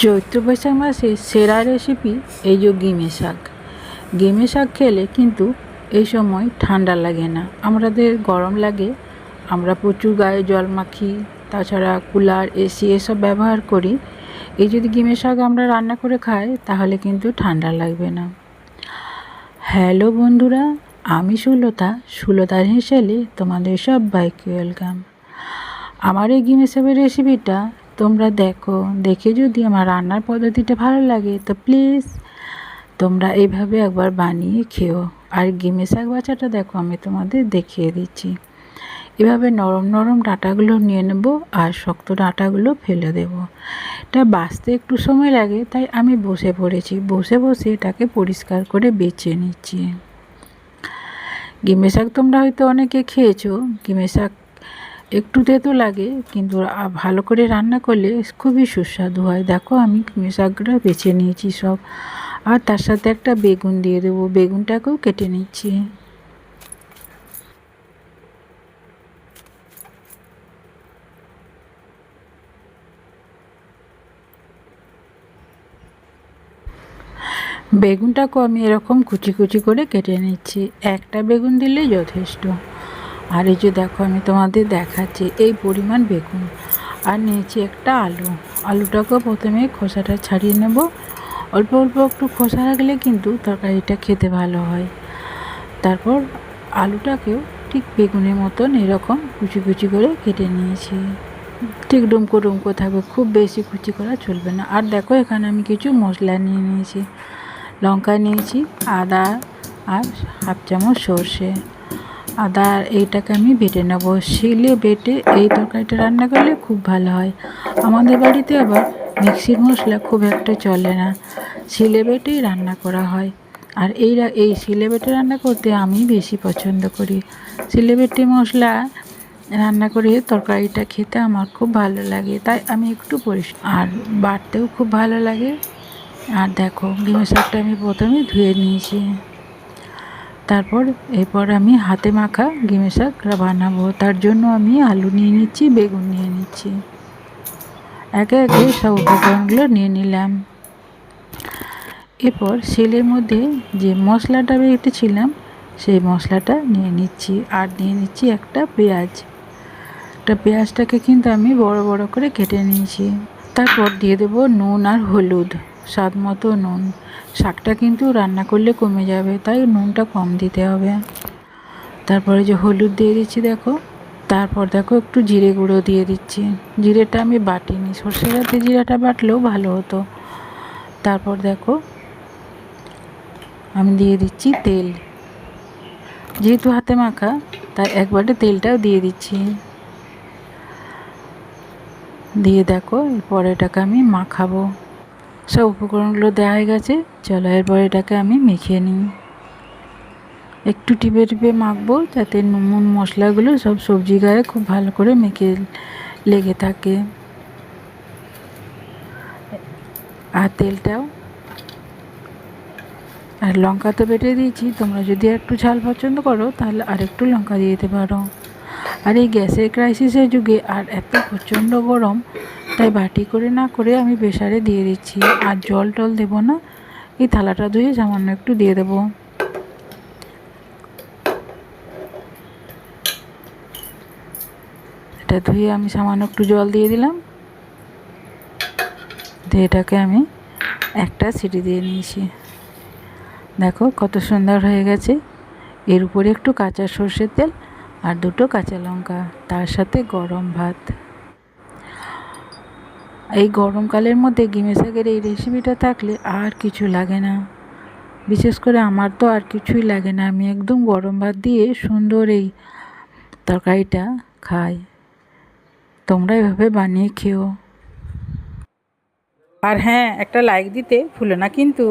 চৈত্র বৈশাখ মাসে সেরা রেসিপি এই যে গিমে শাক। গিমে শাক খেলে কিন্তু এই সময় ঠান্ডা লাগে না, আমাদের গরম লাগে। আমরা প্রচুর গায়ে জল মাখি, তাছাড়া কুলার, এসি এসব ব্যবহার করি। এই যদি গিমে শাক আমরা রান্না করে খাই তাহলে কিন্তু ঠান্ডা লাগবে না। হ্যালো বন্ধুরা, আমি সুলতার হেসেলে তোমাদের সবাইকে ওয়েলকাম। আমার এই গিমে শাকের রেসিপিটা তোমরা দেখে যদি আমার রান্নার পদ্ধতিটা ভালো লাগে তো প্লিজ তোমরা এইভাবে একবার বানিয়ে খেও। আর গিমে শাক বাছাটা দেখো, আমি তোমাদের দেখিয়ে দিচ্ছি। এভাবে নরম নরম ডাঁটাগুলো নিয়ে নেব আর শক্ত ডাঁটাগুলো ফেলে দেব। এটা বাছতে একটু সময় লাগে, তাই আমি বসে পড়েছি, বসে এটাকে পরিষ্কার করে বেছে নিচ্ছি। গিমে শাক তোমরা হয়তো অনেকে খেয়েছো। গিমে শাক একটু তেতো লাগে, কিন্তু ভালো করে রান্না করলে খুবই সুস্বাদু হয়। দেখো আমি গিমে শাকটা বেছে নিয়েছি সব, আর তার সাথে একটা বেগুন দিয়ে দেবো। বেগুনটাকেও কেটে নিচ্ছি। বেগুনটাকেও আমি এরকম কুচি কুচি করে কেটে নিচ্ছি। একটা বেগুন দিলেই যথেষ্ট। আর এই যে দেখো আমি তোমাদের দেখাচ্ছি এই পরিমাণ বেগুন। আর নিয়েছি একটা আলুটাকেও প্রথমে খোসাটা ছাড়িয়ে নেব। অল্প অল্প একটু খোসা রাখলে কিন্তু তরকারিটা খেতে ভালো হয়। তারপর আলুটাকেও ঠিক বেগুনের মতন এরকম কুচি কুচি করে কেটে নিয়েছি। ঠিক ডুমকো ডুমকো থাকবে, খুব বেশি কুচি করা চলবে না। আর দেখো এখানে আমি কিছু মশলা নিয়ে নিয়েছি। লঙ্কা নিয়েছি, আদা আর হাফ চামচ সর্ষে। আদা এইটাকে আমি বেটে নেবো। শিলে বেটে এই তরকারিটা রান্না করলে খুব ভালো হয়। আমাদের বাড়িতে আবার মিক্সির মশলা খুব একটা চলে না, শিলে বেটেই রান্না করা হয়। আর এই শিলে বেটে রান্না করতে আমি বেশি পছন্দ করি। শিলে বেটে মশলা রান্না করে তরকারিটা খেতে আমার খুব ভালো লাগে, তাই আমি একটু আর বাটতেও খুব ভালো লাগে। আর দেখো গিমে শাকটা আমি প্রথমে ধুয়ে নিয়েছি। এরপর আমি হাতে মাখা গিমে শাক বানাবো। তার জন্য আমি আলু নিয়ে নিচ্ছি, বেগুন নিয়ে নিচ্ছি। একে একে সব উপকরণগুলো নিয়ে নিলাম। এরপর শিলের মধ্যে যে মশলাটা বেটেছিলাম সেই মশলাটা নিয়ে নিচ্ছি। আর নিয়ে নিচ্ছি একটা পেঁয়াজটাকে কিন্তু আমি বড় বড় করে কেটে নিয়েছি। তারপর দিয়ে দেবো নুন আর হলুদ, স্বাদ মতো নুন। শাকটা কিন্তু রান্না করলে কমে যাবে, তাই নুনটা কম দিতে হবে। তারপরে যে হলুদ দিয়ে দিচ্ছি দেখো। তারপর দেখো একটু জিরে গুঁড়ো দিয়ে দিচ্ছি। জিরেটা আমি বাটিনি, সর্ষে সাথে জিরাটা বাটলেও ভালো হতো। তারপর দেখো আমি দিয়ে দিচ্ছি তেল। যেহেতু হাতে মাখা তাই একবারে তেলটাও দিয়ে দিচ্ছি। দিয়ে দেখো এরপর এটাকে আমি মাখাবো। সব উপকরণগুলো দেওয়া হয়ে গেছে, চলো এরপর এটাকে আমি মেখে নিই। একটু টিপে টিপে মাখবো যাতে নুন মশলাগুলো সব সবজি গায়ে খুব ভালো করে মেখে লেগে থাকে। আর তেলটাও আর লঙ্কা তো বেটে দিয়েছি, তোমরা যদি একটু ঝাল পছন্দ করো তাহলে আরেকটু লঙ্কা দিয়ে দিতে পারো। আর এই গ্যাসের ক্রাইসিসের যুগে আর এত প্রচণ্ড গরম, তাই বাটি করে না করে আমি প্রেসারে দিয়ে দিচ্ছি। আর জল টল দেবো না, এই থালাটা ধুয়ে সামান্য একটু দিয়ে দেবো। এটা ধুয়ে আমি সামান্য একটু জল দিয়ে দিলাম, দিয়ে এটাকে আমি একটা সিটি দিয়ে নিয়েছি। দেখো কত সুন্দর হয়ে গেছে। এর উপরে একটু কাঁচা সর্ষের তেল আর দুটো কাঁচা লঙ্কা, তার সাথে গরম ভাত। এই গরমকালের মধ্যে গিমে শাকের এই রেসিপিটা থাকলে আর কিছু লাগে না। বিশেষ করে আমার তো আর কিছুই লাগে না, আমি একদম গরম ভাত দিয়ে সুন্দর এই তরকারিটা খাই। তোমরা এভাবে বানিয়ে খেও। আর হ্যাঁ, একটা লাইক দিতে ভুলো না কিন্তু।